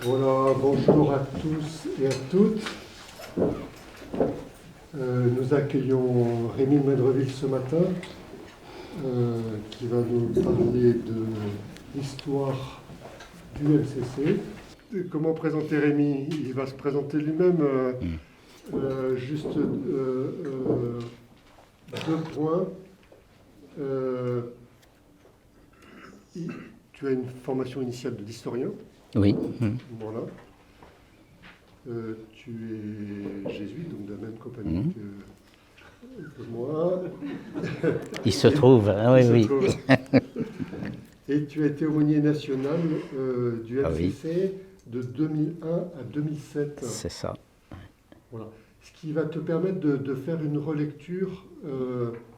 Voilà, bonjour à tous et à toutes. Nous accueillons Rémi Medreville ce matin, qui va nous parler de l'histoire du MCC. Comment présenter Rémi? Il va se présenter lui-même. Juste deux points. Tu as une formation initiale d'historien. Oui. Voilà. Tu es jésuite, donc de la même compagnie que moi. Il se trouve, hein, oui, oui. Trouve. Et tu as été aumônier national du MCC de 2001 à 2007. C'est ça. Voilà. Ce qui va te permettre de faire une relecture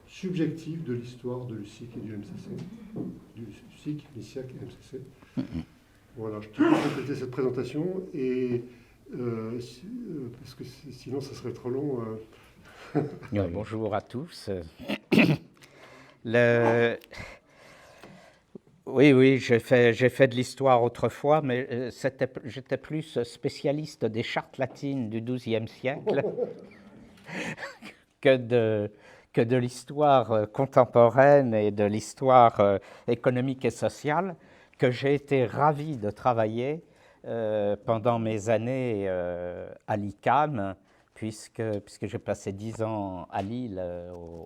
subjective de l'histoire de l'USIC et du MCC. Du SIC, l'ISIAC et MCC. Voilà, je te laisse compléter cette présentation et parce que sinon ça serait trop long. Bonjour à tous. Oui, j'ai fait de l'histoire autrefois, mais j'étais plus spécialiste des chartes latines du XIIe siècle que de l'histoire contemporaine et de l'histoire économique et sociale, que j'ai été ravi de travailler pendant mes années à l'ICAM, puisque j'ai passé 10 ans à Lille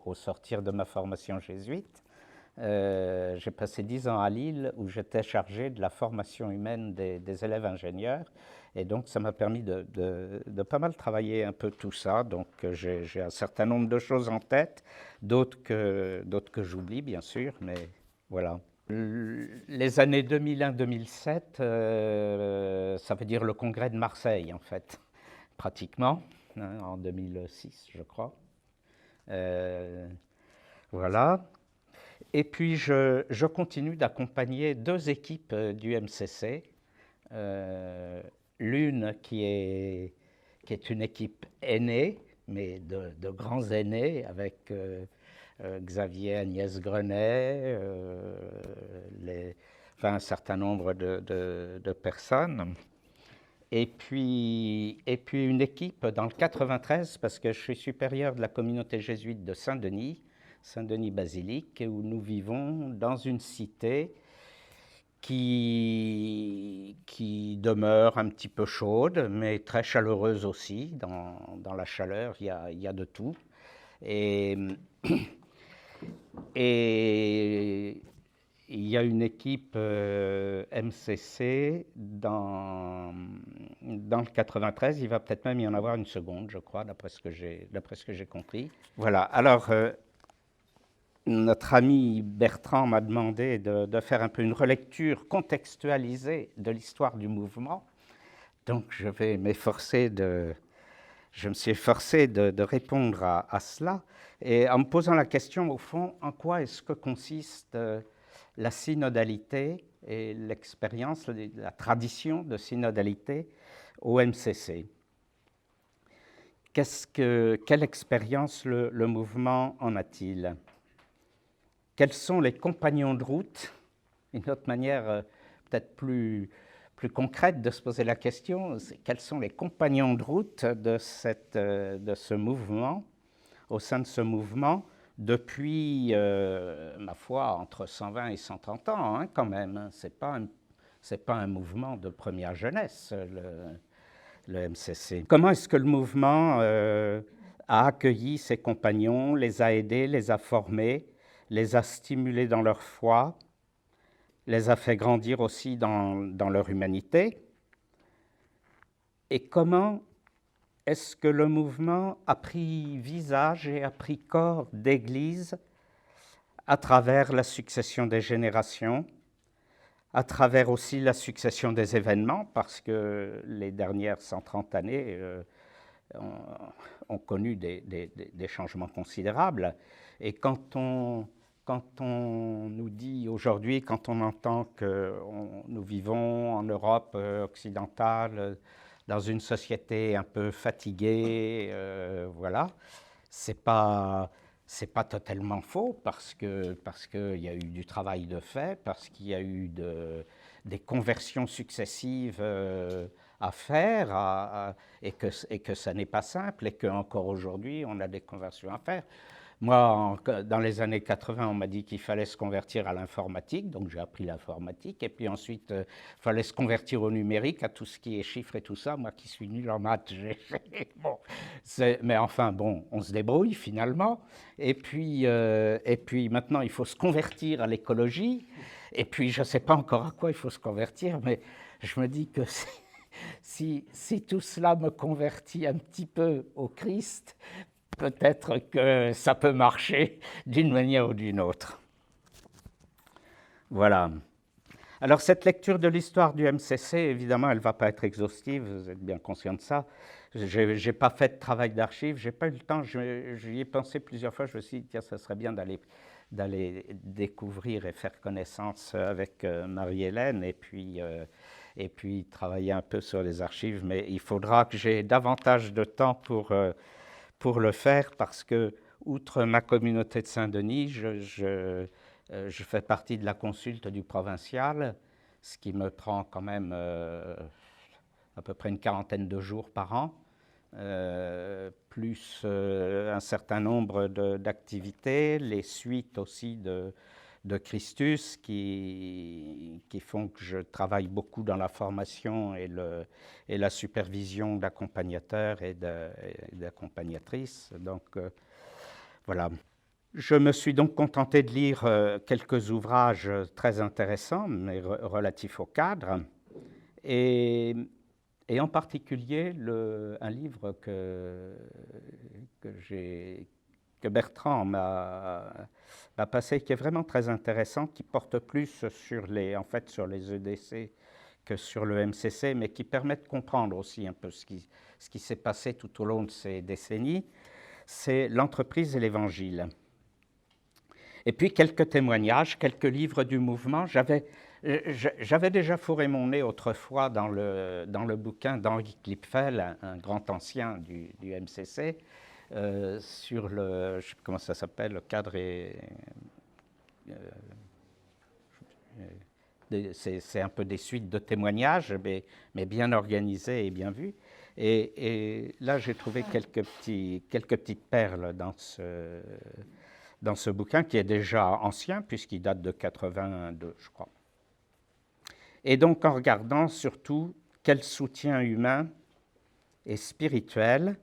au sortir de ma formation jésuite. J'ai passé 10 ans à Lille où j'étais chargé de la formation humaine des élèves ingénieurs. Et donc, ça m'a permis de pas mal travailler un peu tout ça. Donc, j'ai un certain nombre de choses en tête, d'autres que j'oublie, bien sûr, mais voilà. Les années 2001-2007, ça veut dire le congrès de Marseille, en fait, pratiquement, hein, en 2006, je crois. Voilà. Et puis, je continue d'accompagner deux équipes du MCC. L'une qui est une équipe aînée, mais de grands aînés, avec Xavier Agnès Grenet, un certain nombre de personnes. Et puis une équipe dans le 93, parce que je suis supérieur de la communauté jésuite de Saint-Denis Basilique, où nous vivons dans une cité qui demeure un petit peu chaude, mais très chaleureuse aussi. Dans la chaleur, il y a de tout. Et il y a une équipe MCC dans le 93. Il va peut-être même y en avoir une seconde, je crois, d'après ce que j'ai compris. Voilà. Alors, notre ami Bertrand m'a demandé de faire un peu une relecture contextualisée de l'histoire du mouvement. Donc, je me suis efforcé de répondre à cela, et en me posant la question, au fond, en quoi est-ce que consiste la synodalité et l'expérience, la tradition de synodalité au MCC. Quelle expérience le mouvement en a-t-il? Quels sont les compagnons de route? Une autre manière peut-être plus concrète de se poser la question, c'est quels sont les compagnons de route de ce mouvement, au sein de ce mouvement, depuis, ma foi, entre 120 et 130 ans, hein, quand même. C'est pas un mouvement de première jeunesse, le MCC. Comment est-ce que le mouvement a accueilli ses compagnons, les a aidés, les a formés, les a stimulés dans leur foi, les a fait grandir aussi dans leur humanité? Et comment est-ce que le mouvement a pris visage et a pris corps d'église à travers la succession des générations, à travers aussi la succession des événements, parce que les dernières 130 années ont connu des changements considérables. Et quand on nous dit aujourd'hui, quand on entend que nous vivons en Europe occidentale, dans une société un peu fatiguée, voilà, c'est pas totalement faux, parce qu'il y a eu du travail de fait, parce qu'il y a eu des conversions successives à faire et que ça n'est pas simple et qu'encore aujourd'hui, on a des conversions à faire. Moi, dans les années 80, on m'a dit qu'il fallait se convertir à l'informatique, donc j'ai appris l'informatique, et puis ensuite, il fallait se convertir au numérique, à tout ce qui est chiffres et tout ça. Moi qui suis nul en maths, bon, mais enfin, bon, on se débrouille finalement. Et puis maintenant, il faut se convertir à l'écologie, et puis je ne sais pas encore à quoi il faut se convertir, mais je me dis que si tout cela me convertit un petit peu au Christ, peut-être que ça peut marcher d'une manière ou d'une autre. Voilà. Alors cette lecture de l'histoire du MCC, évidemment, elle ne va pas être exhaustive, vous êtes bien conscient de ça. Je n'ai pas fait de travail d'archives, je n'ai pas eu le temps, j'y ai pensé plusieurs fois, je me suis dit, tiens, ça serait bien d'aller découvrir et faire connaissance avec Marie-Hélène et puis travailler un peu sur les archives, mais il faudra que j'ai davantage de temps pour le faire, parce que, outre ma communauté de Saint-Denis, je fais partie de la consulte du provincial, ce qui me prend quand même à peu près une quarantaine de jours par an, plus un certain nombre d'activités, les suites aussi de Christus qui font que je travaille beaucoup dans la formation et la supervision d'accompagnateurs et d'accompagnatrices. Donc voilà. Je me suis donc contenté de lire quelques ouvrages très intéressants, mais relatifs au cadre, et en particulier un livre que Bertrand m'a passé, qui est vraiment très intéressant, qui porte plus sur les EDC que sur le MCC, mais qui permet de comprendre aussi un peu ce qui s'est passé tout au long de ces décennies. C'est l'entreprise et l'Évangile. Et puis quelques témoignages, quelques livres du mouvement. J'avais déjà fourré mon nez autrefois dans le bouquin d'Henri Klipfel, un grand ancien du MCC, sur je ne sais plus comment ça s'appelle, le cadre c'est un peu des suites de témoignages, mais bien organisés et bien vus. Et là, j'ai trouvé quelques petites perles dans ce bouquin, qui est déjà ancien, puisqu'il date de 82, je crois. Et donc, en regardant surtout quel soutien humain et spirituel,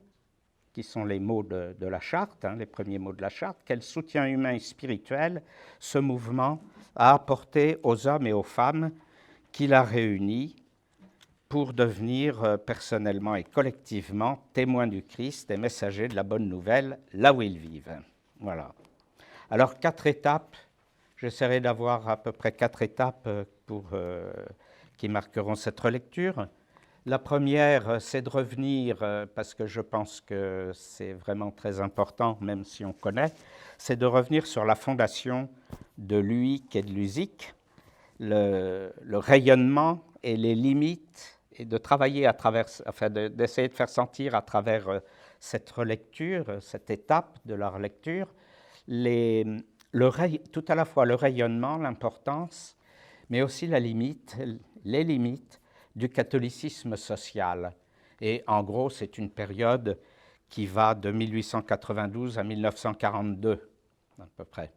qui sont les mots de la charte, les premiers mots de la charte, quel soutien humain et spirituel ce mouvement a apporté aux hommes et aux femmes qu'il a réunis pour devenir personnellement et collectivement témoins du Christ et messagers de la bonne nouvelle là où ils vivent. Voilà. Alors, 4 étapes, j'essaierai d'avoir à peu près 4 étapes qui marqueront cette relecture. La première, c'est de revenir, parce que je pense que c'est vraiment très important, même si on connaît, c'est de revenir sur la fondation de l'UIC et de l'USIC, le rayonnement et les limites, et de travailler à travers, enfin d'essayer de faire sentir à travers cette relecture, cette étape de la relecture, tout à la fois le rayonnement, l'importance, mais aussi les limites du catholicisme social. Et en gros, c'est une période qui va de 1892 à 1942, à peu près.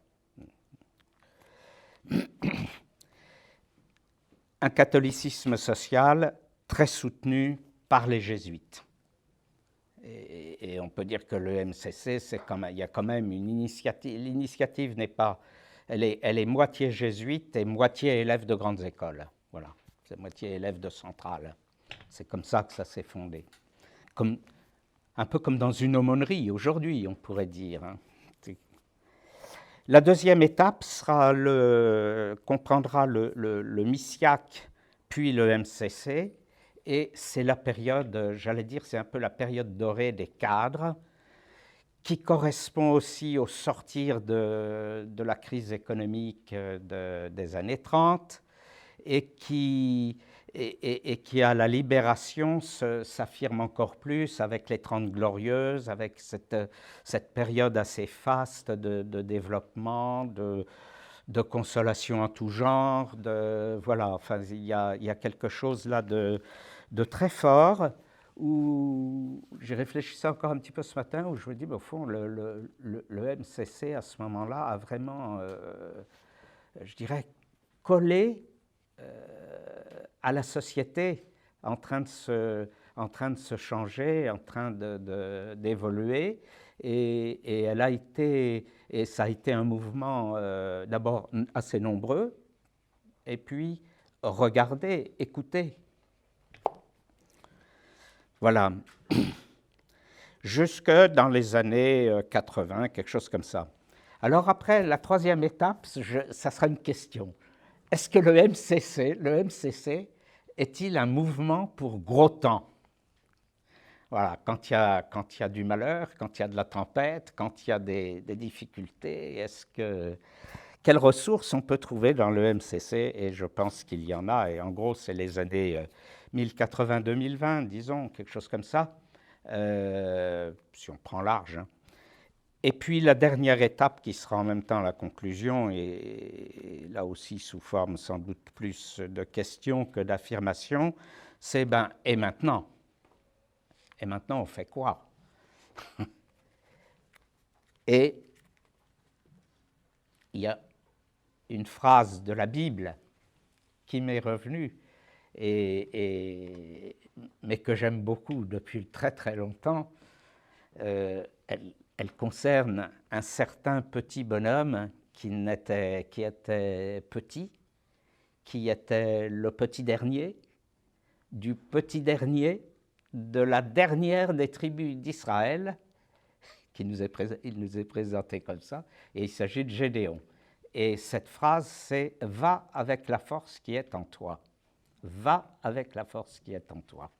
Un catholicisme social très soutenu par les jésuites. Et on peut dire que le MCC, il y a quand même une initiative. L'initiative n'est pas... Elle est moitié jésuite et moitié élève de grandes écoles. Voilà, c'est moitié élève de centrale. C'est comme ça que ça s'est fondé. Un peu comme dans une aumônerie, aujourd'hui, on pourrait dire. La deuxième étape comprendra le MISIAC, puis le MCC. Et c'est la période, j'allais dire, c'est un peu la période dorée des cadres, qui correspond aussi au sortir de la crise économique des années 30 et qui à la libération s'affirme encore plus avec les 30 Glorieuses, avec cette période assez faste de développement, de consolation en tout genre, voilà, enfin, il y a quelque chose là de très fort, où j'ai réfléchi encore un petit peu ce matin, où je me dis, au fond, le MCC, à ce moment-là, a vraiment, je dirais, collé à la société en train de se changer, en train d'évoluer, et elle a été, et ça a été un mouvement d'abord assez nombreux, et puis regardez, écoutez. Voilà. Jusque dans les années 80, quelque chose comme ça. Alors après, la troisième étape, ça sera une question. Est-ce que le MCC est-il un mouvement pour gros temps? Voilà, quand il y a du malheur, quand il y a de la tempête, quand il y a des difficultés, quelles ressources on peut trouver dans le MCC? Et je pense qu'il y en a, et en gros, c'est les années 1080-2020, disons, quelque chose comme ça, si on prend large, hein. Et puis la dernière étape qui sera en même temps la conclusion, et là aussi sous forme sans doute plus de questions que d'affirmations, c'est et maintenant? Et maintenant on fait quoi? Et il y a une phrase de la Bible qui m'est revenue, mais que j'aime beaucoup depuis très très longtemps. Elle concerne un certain petit bonhomme qui était petit, qui était le petit dernier, du petit dernier de la dernière des tribus d'Israël, il nous est présenté comme ça, et il s'agit de Gédéon. Et cette phrase, c'est « Va avec la force qui est en toi ». Va avec la force qui est en toi.